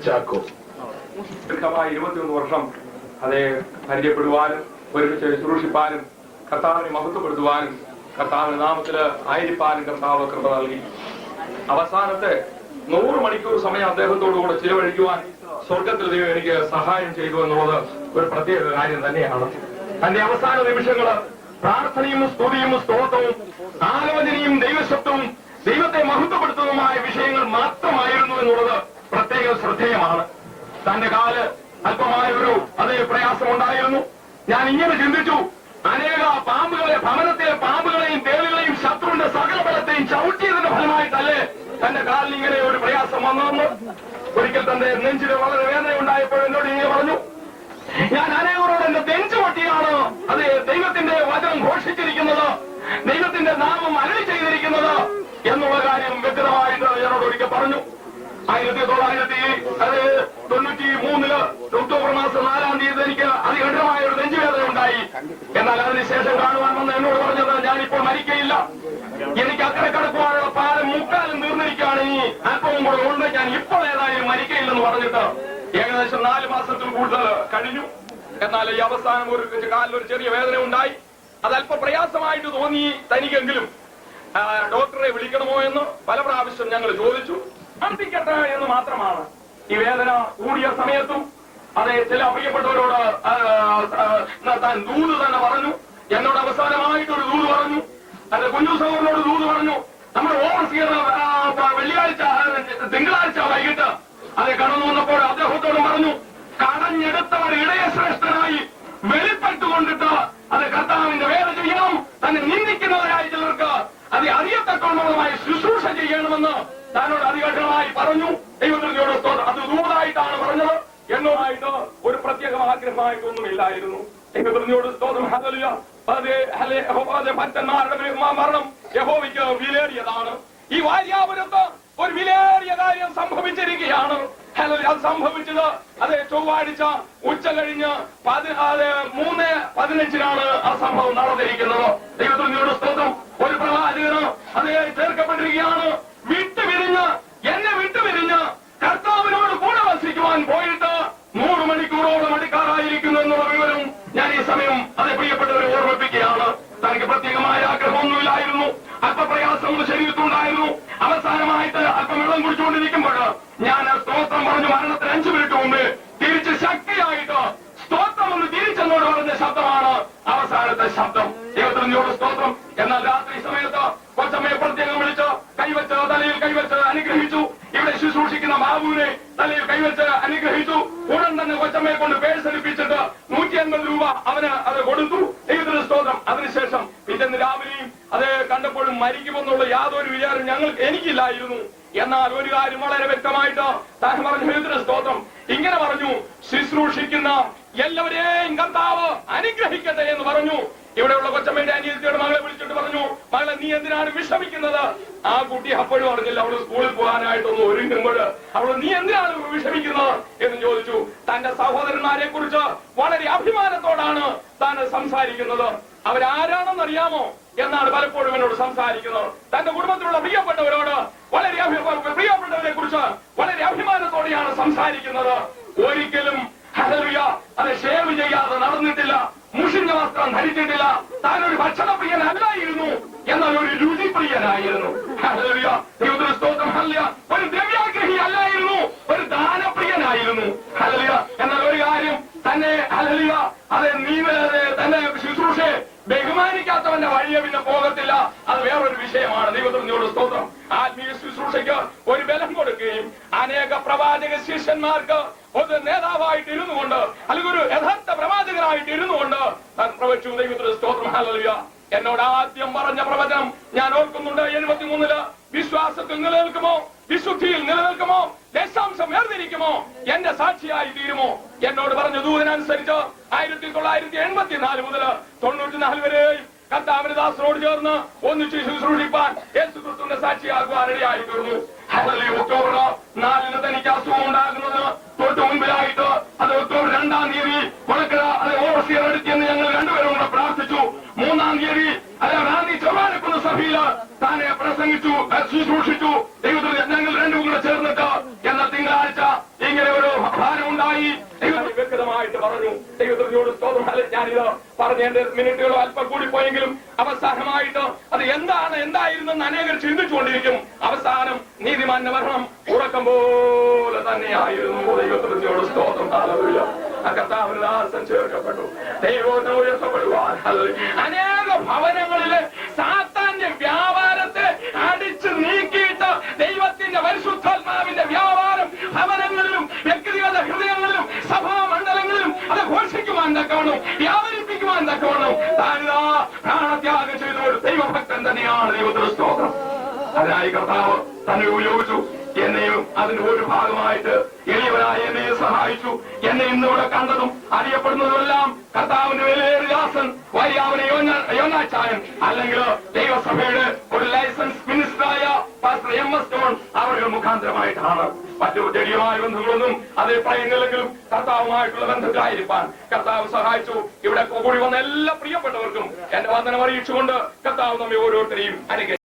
ചാക്കോ ദീർഘമായ 21 വർഷം അതെ പരിചയപ്പെടുവാനും ഒരുമിച്ച് ശുശ്രൂഷിപ്പാനും കർത്താവിനെ മഹത്വപ്പെടുത്തുവാനും കർത്താവിന്റെ നാമത്തില് ആയിരിക്കാനും കർത്താവ് കൃപ നൽകി. അവസാനത്തെ 100 മണിക്കൂർ സമയം അദ്ദേഹത്തോടുകൂടെ ചിലവഴിക്കുവാൻ സ്വർഗത്തിൽ ദൈവം എനിക്ക് സഹായം ചെയ്തു എന്നുള്ളത് ഒരു പ്രത്യേക കാര്യം തന്നെയാണ്. തന്റെ അവസാന നിമിഷങ്ങള് പ്രാർത്ഥനയും സ്തുതിയും സ്തോത്രവും ആലോചനയും ദൈവശബ്ദവും ദൈവത്തെ മഹത്വപ്പെടുത്തുന്നതുമായ വിഷയങ്ങൾ മാത്രമായിരുന്നു എന്നുള്ളത് പ്രത്യേക ശ്രദ്ധേയമാണ്. തന്റെ കാല് അല്പമായൊരു അതേ പ്രയാസമുണ്ടായിരുന്നു. ഞാൻ ഇങ്ങനെ ചിന്തിച്ചു, അനേക പാമ്പുകളെ, ഭവനത്തിലെ പാമ്പുകളെയും തേളുകളെയും ശത്രുവിന്റെ സകല ബലത്തെയും ചവിട്ടിയതിന്റെ ഫലമായിട്ടല്ലേ തന്റെ കാലിന് ഇങ്ങനെ ഒരു പ്രയാസം വന്നതെന്ന്. ഒരിക്കൽ തന്റെ നെഞ്ചിന് വളരെ വേദന ഉണ്ടായപ്പോൾ എന്നോട് ഇങ്ങനെ പറഞ്ഞു, ഞാൻ അനേകരോട് എന്റെ നെഞ്ചു പൊട്ടിയാണ് അത് ദൈവത്തിന്റെ വചനം ഘോഷിച്ചിരിക്കുന്നത്, ദൈവത്തിന്റെ നാമം അരുളി ചെയ്തിരിക്കുന്നത് എന്നുള്ള കാര്യം വ്യക്തമായിട്ട് എന്നോട് ഒരിക്കൽ പറഞ്ഞു. 1993 ഒക്ടോബർ മാസം 4-ാം തീയതി എനിക്ക് അതികഠിനമായ ഒരു നെഞ്ചുവേദന ഉണ്ടായി. എന്നാൽ അതിനുശേഷം കാണുവാൻ വന്ന് എന്നോട് പറഞ്ഞത്, ഞാനിപ്പോൾ മരിക്കയില്ല, എനിക്ക് അക്കരെ കടക്കുവാനുള്ള പാലം മുക്കാലും തീർന്നിരിക്കുകയാണ്, ഇനി അല്പവും കൂടെ ഉണ്ട്, ഞാൻ ഇപ്പോൾ ഏതായാലും മരിക്കയില്ലെന്ന് പറഞ്ഞിട്ട് ഏകദേശം 4 മാസത്തിൽ കൂടുതൽ കഴിഞ്ഞു. എന്നാൽ ഈ അവസാനം ഒരു കാലിലൊരു ചെറിയ വേദന ഉണ്ടായി. അതല്പം പ്രയാസമായിട്ട് തോന്നി തനിക്കെങ്കിലും ഡോക്ടറെ വിളിക്കണമോ എന്ന് പല പ്രാവശ്യം ഞങ്ങൾ ചോദിച്ചു. അർപ്പിക്കട്ടെ എന്ന് മാത്രമാണ്. ഈ വേദന കൂടിയ സമയത്തും അതെ ചില പ്രിയപ്പെട്ടവരോട് താൻ ദൂത് തന്നെ പറഞ്ഞു. എന്നോട് അവസാനമായിട്ടൊരു ദൂത് പറഞ്ഞു, തന്റെ കുഞ്ഞു സഹോദരനോട് ദൂത് പറഞ്ഞു. നമ്മുടെ ഓവർസിയർ തിങ്കളാഴ്ച വൈകിട്ട് അത് കടന്നു വന്നപ്പോൾ അദ്ദേഹത്തോട് പറഞ്ഞു, കടഞ്ഞെടുത്തവർ ഇടയശ്രേഷ്ഠനായി വെളിപ്പെട്ടുകൊണ്ടിട്ട് അത് കർത്താവിന്റെ വേല ചെയ്യണം, തന്നെ നിന്ദിക്കുന്നവരായ ചിലർക്ക് അത് അറിയത്തക്കോണമായി ശുശ്രൂഷ ചെയ്യണമെന്ന് താനോട് അതികഠിനമായി പറഞ്ഞു. ദൈവത്തിനോട് അത് ദൂതായിട്ടാണ് പറഞ്ഞത്, എന്നോടായിട്ട് ഒരു പ്രത്യേക ആഗ്രഹമായിട്ടൊന്നുമില്ലായിരുന്നു. ദൈവത്തിനോട് സ്തോത്രം. ഹല്ലേലൂയ. മറ്റന്മാരുടെ മരണം യഹോവയ്ക്ക് വിലയേറിയതാണ്. ഈ വാര്യാപുരത്ത് ഒരു വിലയേറിയ കാര്യം സംഭവിച്ചിരിക്കുകയാണ്. അത് സംഭവിച്ചത് അതെ ചൊവ്വാഴ്ച ഉച്ച കഴിഞ്ഞ് 3:15 ആ സംഭവം നടന്നിരിക്കുന്നത്. ദൈവത്തിനോട് സ്തോത്രം. ഒരു പ്രവാചകന് അതേ ചേർക്കപ്പെട്ടിരിക്കുകയാണ്. എന്നെ വിട്ടുപിരിഞ്ഞ് കർത്താവിനോട് കൂടെ വസിക്കുവാൻ പോയിട്ട് 100 മണിക്കൂറോളം അടുക്കാറായിരിക്കുന്നു എന്നുള്ള വിവരം ഞാൻ ഈ സമയം അതേ പ്രിയപ്പെട്ടവരെ ഓർമ്മിപ്പിക്കുകയാണ്. തനിക്ക് പ്രത്യേകമായ ആഗ്രഹമൊന്നുമില്ലായിരുന്നു. അല്പപ്രയാസങ്ങൾ ശരീരത്തുണ്ടായിരുന്നു. അവസാനമായിട്ട് അല്പം വെള്ളം കുടിച്ചുകൊണ്ടിരിക്കുമ്പോൾ ഞാൻ സ്തോത്രം പറഞ്ഞു മരണത്തിന് 5 മിനിറ്റ് മുമ്പ് തിരിച്ച് ശക്തിയായിട്ട് സ്തോത്രം എന്ന് തിരിച്ചെന്നോട് പറഞ്ഞ ശബ്ദമാണ് അവസാനത്തെ ശബ്ദം. ദൈവത്തിനോട് സ്തോത്രം. എന്നാൽ രാത്രി സമയത്ത് കൊച്ചമ്മയെ പ്രത്യേകം വിളിച്ച് കൈവച്ച് തലയിൽ കൈവച്ച് അനുഗ്രഹിച്ചു. ഇവിടെ ശുശ്രൂഷിക്കുന്ന ബാബുവിനെ തലയിൽ കൈവച്ച് അനുഗ്രഹിച്ചു. ഉടൻ തന്നെ കൊച്ചമ്മയെ കൊണ്ട് പേഴ്സണിപ്പിച്ചിട്ട് 150 രൂപ അവന് അത് കൊടുത്തു. ദൈവത്തിന് സ്തോത്രം. അതിനുശേഷം പിറ്റേന്ന് രാവിലെയും അത് കണ്ടപ്പോഴും മരിക്കുമെന്നുള്ള യാതൊരു വിചാരം എനിക്കില്ലായിരുന്നു. എന്നാൽ ഒരു കാര്യം വളരെ വ്യക്തമായിട്ട് താൻ പറഞ്ഞു. ദൈവത്തിന് സ്തോത്രം. ഇങ്ങനെ പറഞ്ഞു, ശുശ്രൂഷിക്കുന്ന എല്ലാവരെയും കർത്താവ് അനുഗ്രഹിക്കട്ടെ എന്ന് പറഞ്ഞു. ഇവിടെയുള്ള കൊച്ചമ്മയുടെ അനിയത്തിയുടെ മകളെ വിളിച്ചിട്ട് പറഞ്ഞു, മകളെ നീ എന്തിനാണ് വിഷമിക്കുന്നത്? ആ കുട്ടി അപ്പോഴും അറിഞ്ഞില്ല. അവള് സ്കൂളിൽ പോകാനായിട്ടൊന്ന് ഒരുങ്ങുമ്പോൾ അവൾ നീ എന്തിനാണ് വിഷമിക്കുന്നത് എന്ന് ചോദിച്ചു. തന്റെ സഹോദരന്മാരെ കുറിച്ച് വളരെ അഭിമാനത്തോടാണ് താൻ സംസാരിക്കുന്നത്. അവരാരാണെന്നറിയാമോ എന്നാണ് പലപ്പോഴും എന്നോട് സംസാരിക്കുന്നത്. തന്റെ കുടുംബത്തിലുള്ള പ്രിയപ്പെട്ടവരോട് വളരെ പ്രിയപ്പെട്ടവരെ കുറിച്ച് വളരെ അഭിമാനത്തോടെയാണ് സംസാരിക്കുന്നത്. ഒരിക്കലും ഹല്ലേലൂയ അത് ഷേവ് ചെയ്യാതെ നടന്നിട്ടില്ല, മുഷിഞ്ഞ വസ്ത്രം ധരിച്ചിട്ടില്ല. താനൊരു ഭക്ഷണപ്രിയനല്ലായിരുന്നു, എന്നാൽ ഒരു രുചിപ്രിയനായിരുന്നു. ഹല്ലേലൂയ. ദൈവത്തിന്റെ സ്തോത്രം. ഹല്ലേലൂയ. ഒരു ദ്രവ്യാഗ്രഹി അല്ലായിരുന്നു, ഒരു ദാനപ്രിയനായിരുന്നു. ഹല്ലേലൂയ. എന്നാൽ ഒരു കാര്യം തന്നെ ഹല്ലേലൂയ അതെ തന്നെ ശുശ്രൂഷയെ ബഹുമാനിക്കാത്തവന്റെ വഴിയെ പിന്നെ പോകത്തില്ല. അത് വേറൊരു വിഷയമാണ്. ദൈവത്തിനോട് സ്തോത്രം. ആത്മീയ ശുശ്രൂഷയ്ക്ക് ഒരു ബലം കൊടുക്കുകയും അനേക പ്രവാചക ശിഷ്യന്മാർക്ക് ഒരു നേതാവായിട്ട് ഇരുന്നു കൊണ്ട് അല്ലെങ്കിൽ ഒരു യഥാർത്ഥ പ്രവാചകനായിട്ട് ഇരുന്നു കൊണ്ട് താൻ പ്രവചിച്ചു. ദൈവത്തിന്റെ സ്തോത്രം. ഹല്ലേലൂയ. എന്നോട് ആദ്യം പറഞ്ഞ പ്രവചനം ഞാൻ ഓർക്കുന്നുണ്ട്. 73 വിശ്വാസത്തിൽ നിലനിൽക്കുമോ, വിശുദ്ധിയിൽ നിലനിൽക്കുമോ, ദശാംശം വേർതിരിക്കുമോ, എന്റെ സാക്ഷിയായി തീരുമോ എന്നോട് പറഞ്ഞ ദൂതനനുസരിച്ച് 1984 മുതൽ 94 വരെയും കർത്താവിന്റെ ദാസനോട് ചേർന്ന് ഒന്നിച്ച് ശുശ്രൂഷിപ്പാൻ യേശുക്രിസ്തുവിന്റെ സാക്ഷിയാകുവാൻ ഇടയായി തീർന്നു. ഒക്ടോബർ 4 തനിക്ക് അസുഖം ഉണ്ടാകുന്നതിന് തൊട്ട് മുൻപിലായിട്ട് അത് ഒക്ടോബർ 2-ാം തീയതി കൊളക്കര അത് ഓവർസിയർ എടുത്തിയെന്ന് ഞങ്ങൾ രണ്ടുപേരും കൂടെ പ്രാർത്ഥിച്ചു. 3-ാം തീയതി റാന്നി ചെറുവാനക്കുന്ന് സഭയിൽ താനെ പ്രസംഗിച്ചു, ശുശ്രൂഷിച്ചു. ദൈവത്തിൽ ഞങ്ങൾ രണ്ടും കൂടെ ചേർന്നിട്ട് എന്ന തിങ്കളാഴ്ച ഇങ്ങനെ അവസാനമായിട്ട് പറഞ്ഞു. ദൈവത്തിനോട് സ്തോത്രം. ഞാനിത് പറഞ്ഞ എന്റെ മിനിറ്റുകളോ അല്പം കൂടി പോയെങ്കിലും അവസാനമായിട്ട് അത് എന്തായിരുന്നെന്ന് അനേകർ ചിന്തിച്ചുകൊണ്ടിരിക്കും. അവസാനം നീതിമാന്റെ മരണം ഉറക്കം പോലെ തന്നെയായിരുന്നു. ദൈവത്തിനോട് സ്തോത്രം. ഹല്ലേലൂയ. ആ കർത്താവിന്റെ ദാസൻ ചേർക്കപ്പെട്ടു. ദൈവത്തിന് ഉയർത്തപ്പെടുവാൻ. അനേക ഭവനങ്ങളിലെ സാത്താന്റെ വ്യാപാരത്തെ അടിച്ചു നീക്കിയിട്ട് ദൈവത്തിന്റെ പരിശുദ്ധാത്മാവിന്റെ വ്യാപാരം ഭവനങ്ങളിലും വ്യക്തിഗത ഹൃദയങ്ങളിലും സഭാമണ്ഡലങ്ങളിലും അത് ഘോഷിക്കുവാൻ തക്കവണ്ണം വ്യാപരിപ്പിക്കുവാൻ തക്കവണ്ണം താനിതാ പ്രാണത്യാഗം ചെയ്ത ഒരു ദൈവഭക്തൻ തന്നെയാണ്. ദൈവത്തിന് സ്തോത്രം. അതിനായി കർത്താവ് തന്നെ ഉപയോഗിച്ചു. എന്നെയും അതിന്റെ ഒരു ഭാഗമായിട്ട് എളിയവനായി എന്നെ സഹായിച്ചു. എന്നെ ഇന്നിവിടെ കണ്ടതും അറിയപ്പെടുന്നതുമെല്ലാം കർത്താവിന്റെ വിലയേറിയ ദാസൻ വരിയാവനെ യോനാച്ചായൻ, അല്ലെങ്കിൽ ദൈവസഭയുടെ ഒരു ലൈസൻസ് മിനിസ്റ്ററായ പാസ്റ്റർ MS ജോൺ അവരുടെ മുഖാന്തരമായിട്ടാണ്. മറ്റു ചെടിയുമായ ബന്ധങ്ങളൊന്നും അതിൽ പറയുന്നില്ലെങ്കിലും കർത്താവുമായിട്ടുള്ള ബന്ധത്തിലായിരിക്കാൻ കർത്താവ് സഹായിച്ചു. ഇവിടെ കൂടി വന്ന എല്ലാ പ്രിയപ്പെട്ടവർക്കും എന്റെ വന്ദനം അറിയിച്ചുകൊണ്ട് കർത്താവ് നമ്മെ ഓരോരുത്തരെയും അനുഗ്രഹിച്ചു.